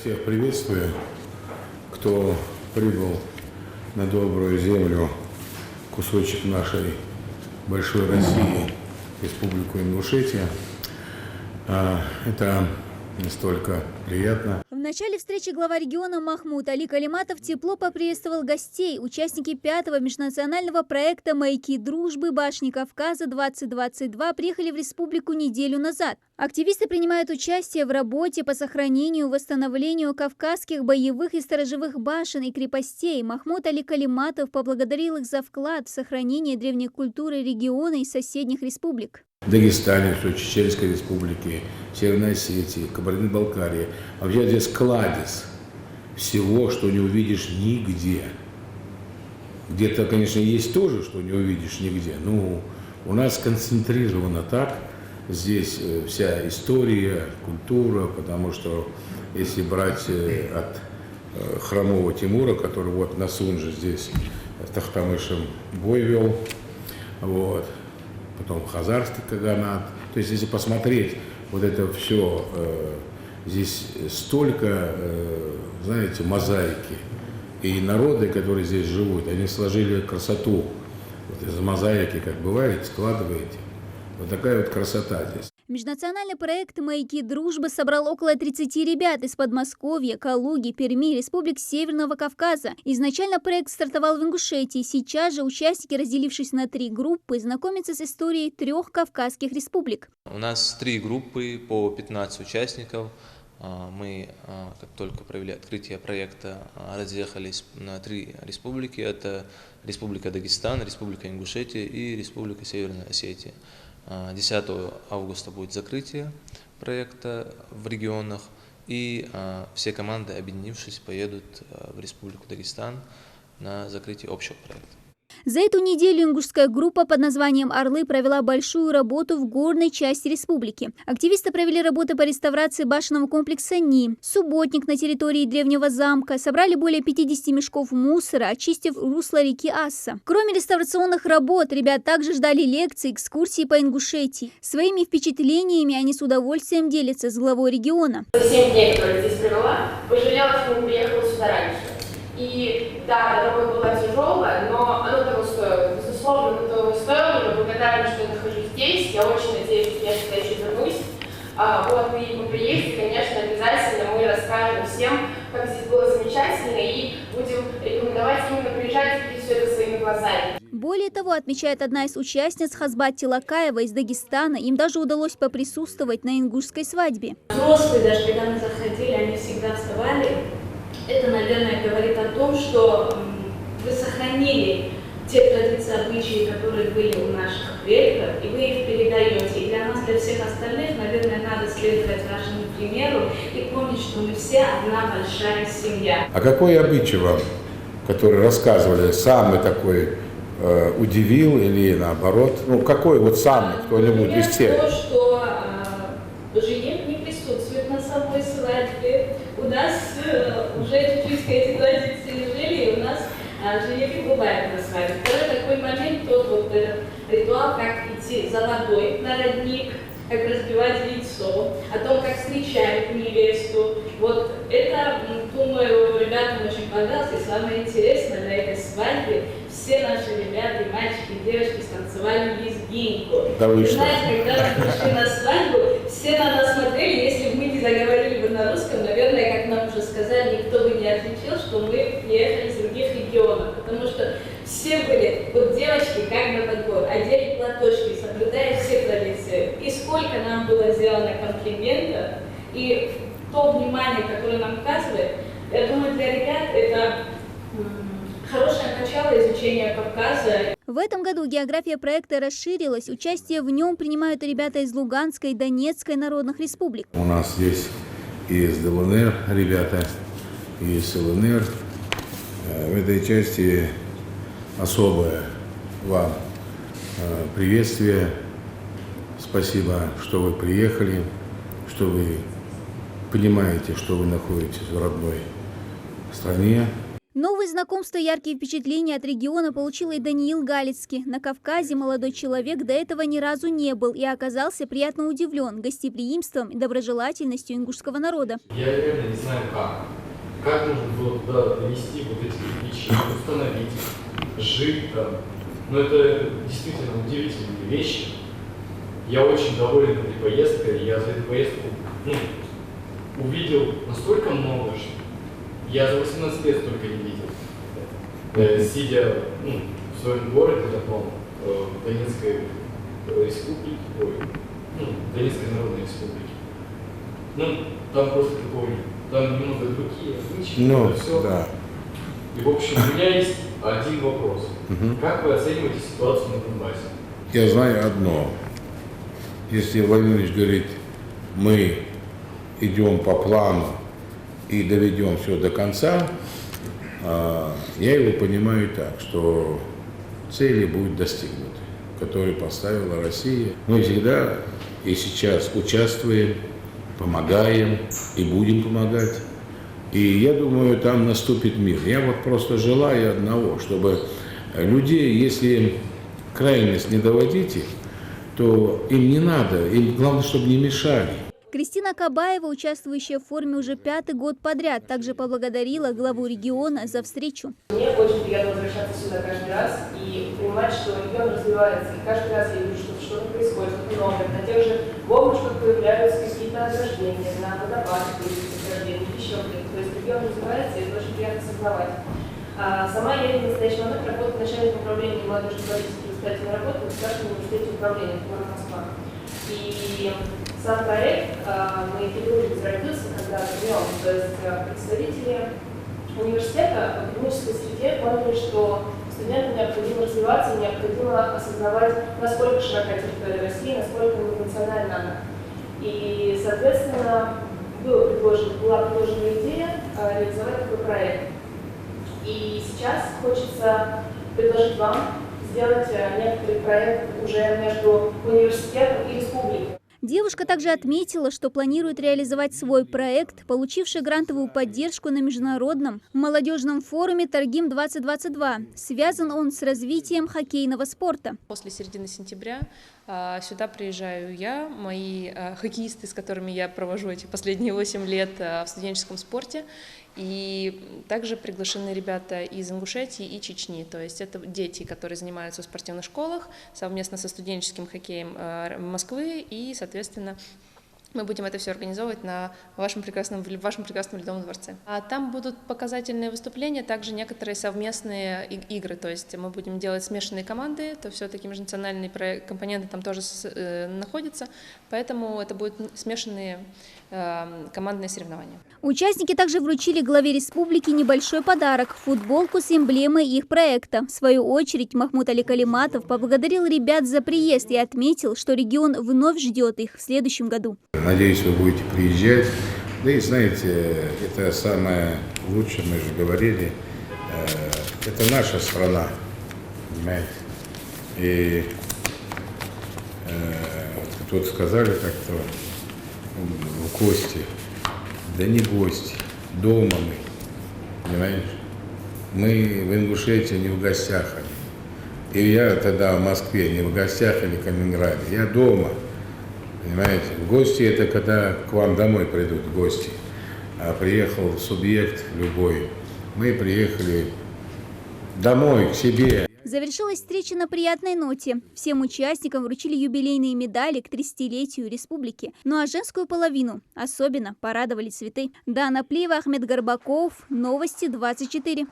Всех приветствую, кто прибыл на добрую землю, кусочек нашей большой России, Республику Ингушетия. Это настолько приятно. В начале встречи глава региона Махмуд Али Калиматов тепло поприветствовал гостей. Участники 5-го межнационального проекта «Маяки дружбы. Башни Кавказа-2022» приехали в республику неделю назад. Активисты принимают участие в работе по сохранению и восстановлению кавказских боевых и сторожевых башен и крепостей. Махмуд Али Калиматов поблагодарил их за вклад в сохранение древней культуры региона и соседних республик. В Дагестане, в Чеченской республике, Северной Осетии, Кабардино-Балкарии. Вообще здесь кладезь всего, что не увидишь нигде. Где-то, конечно, есть тоже, что не увидишь нигде. Но у нас сконцентрировано так. Здесь вся история, культура, потому что если брать от хромого Тимура, который вот на Сунже здесь с Тохтамышем бой вел, вот, потом хазарский каганат. То есть если посмотреть вот это все, здесь столько, знаете, мозаики. И народы, которые здесь живут, они сложили красоту. Вот из мозаики, как бывает, складываете. Вот такая вот красота здесь. Межнациональный проект «Маяки дружбы» собрал около 30 ребят из Подмосковья, Калуги, Перми, республик Северного Кавказа. Изначально проект стартовал в Ингушетии. Сейчас же участники, разделившись на 3 группы, знакомятся с историей 3 кавказских республик. У нас 3 группы по 15 участников. Мы, как только провели открытие проекта, разъехались на 3 республики. Это Республика Дагестан, Республика Ингушетия и Республика Северная Осетия. 10 августа будет закрытие проекта в регионах, и все команды, объединившись, поедут в Республику Дагестан на закрытие общего проекта. За эту неделю ингушская группа под названием «Орлы» провела большую работу в горной части республики. Активисты провели работы по реставрации башенного комплекса НИ, субботник на территории древнего замка, собрали более 50 мешков мусора, очистив русло реки Асса. Кроме реставрационных работ, ребят также ждали лекции, экскурсии по Ингушетии. Своими впечатлениями они с удовольствием делятся с главой региона. За 7 дней, которые здесь провела, пожалела, что не приехала сюда раньше. И да, дорога была тяжелая, но оно того стоило. Безусловно, оно того стоило. Я благодарна, что я нахожусь здесь. Я очень надеюсь, что я сюда еще вернусь. Вот, и по приезде, конечно, обязательно мы расскажем всем, как здесь было замечательно, и будем рекомендовать именно приезжать и видеть все это своими глазами. Более того, отмечает одна из участниц Хазбат Тилакаева из Дагестана, им даже удалось поприсутствовать на ингушской свадьбе. Взрослые, даже когда мы заходили, они всегда вставали. Это, наверное, говорит о том, что вы сохранили те традиции, обычаи, которые были у наших предков, и вы их передаете. И для нас, для всех остальных, наверное, надо следовать вашему примеру и помнить, что мы все одна большая семья. А какой обычай вам, который рассказывали, самый такой удивил или наоборот? Ну, какой вот самый кто-нибудь из тех? То, что жених не присутствует на самой свадьбе. У нас уже чуть-чуть эти традиции жили, и у нас жених бывает на свадьбе. Второй такой момент, тот вот этот ритуал, как идти за водой на родник, как разбивать яйцо, о том, как встречают невесту. Вот это, думаю, ребятам очень понравилось. И самое интересное, на этой свадьбе все наши ребята, и мальчики, и девочки станцевали лезгинку. Да вы что? Знаете, когда мы пришли на свадьбу, все на нас смотрели, если бы мы не заговорили бы на русском, наверное, как нам уже сказали, никто бы не отличил, что мы приехали из других регионов, потому что все были, вот девочки, как на подбор, одели платочки, соблюдая все традиции. И сколько нам было сделано комплиментов, и то внимание, которое нам оказывает, я думаю, для ребят это хорошее начало изучения Кавказа. В этом году география проекта расширилась. Участие в нем принимают ребята из Луганской и Донецкой народных республик. У нас здесь и из ДЛНР ребята, и из ЛНР. В этой части особое вам приветствие. Спасибо, что вы приехали, что вы понимаете, что вы находитесь в родной стране. Новые знакомства и яркие впечатления от региона получил и Даниил Галицкий. На Кавказе молодой человек до этого ни разу не был и оказался приятно удивлен гостеприимством и доброжелательностью ингушского народа. Я реально не знаю как. туда донести вот эти кирпичи, установить, жить там. Но это действительно удивительные вещи. Я очень доволен этой поездкой. Я за эту поездку увидел настолько много, что я за 18 лет столько не видел. Сидя в своем городе, в Донецкой республике, Донецкой народной республике. Там просто такого нет. Там немного другие обычаи, это все. Да. И в общем, у меня есть один вопрос. Как вы оцениваете ситуацию на Донбассе? Я знаю одно. Если Владимир Ильич говорит, мы идем по плану и доведем все до конца, я его понимаю так, что цели будут достигнуты, которые поставила Россия. Мы всегда и сейчас участвуем, помогаем и будем помогать. И я думаю, там наступит мир. Я вот просто желаю одного, чтобы людей, если крайность не доводите, то им не надо, им главное, чтобы не мешали. Кристина Кабаева, участвующая в форуме уже 5-й год подряд, также поблагодарила главу региона за встречу. Мне очень приятно возвращаться сюда каждый раз и понимать, что регион развивается. И каждый раз я вижу, что что-то происходит, что-то новое. На тех же бомбочках появляются какие-то ограждения, на водопадах появляются ограждения, еще где-то. То есть регион развивается, и это очень приятно осознавать. Сама я в настоящий момент работаю начальником управления молодежной политики и воспитательной работы в Государственном университете управления города Москва. И сам проект мы впервые зародился, когда прием, то есть представители университета в академической среде поняли, что студентам необходимо развиваться, необходимо осознавать, насколько широка территория России, насколько многонациональна она. И, соответственно, была предложена идея реализовать такой проект. И сейчас хочется предложить вам сделать некоторый проект уже между университетом и республикой. Девушка также отметила, что планирует реализовать свой проект, получивший грантовую поддержку на международном молодежном форуме «Торгим-2022». Связан он с развитием хоккейного спорта. После середины сентября сюда приезжаю я, мои хоккеисты, с которыми я провожу эти последние 8 лет в студенческом спорте. И также приглашены ребята из Ингушетии и Чечни, то есть это дети, которые занимаются в спортивных школах совместно со студенческим хоккеем Москвы, и, соответственно, мы будем это все организовывать в вашем прекрасном Ледовом дворце. А там будут показательные выступления, также некоторые совместные игры, то есть мы будем делать смешанные команды, то все-таки межнациональные компоненты там тоже находятся, поэтому это будут смешанные командные соревнования. Участники также вручили главе республики небольшой подарок – футболку с эмблемой их проекта. В свою очередь Махмут Али Калиматов поблагодарил ребят за приезд и отметил, что регион вновь ждет их в следующем году. Надеюсь, вы будете приезжать. Да и знаете, это самое лучшее, мы же говорили, это наша страна, понимаете. И тут сказали как-то в гости, да не гости, дома мы, понимаешь. Мы в Ингушетии не в гостях. И я тогда в Москве не в гостях или в Калининграде, я дома. Понимаете, гости это когда к вам домой придут гости, а приехал субъект любой, мы приехали домой, к себе. Завершилась встреча на приятной ноте. Всем участникам вручили юбилейные медали к 30-летию республики. Ну а женскую половину особенно порадовали цветы. Дана Плеева, Ахмед Горбаков, Новости 24.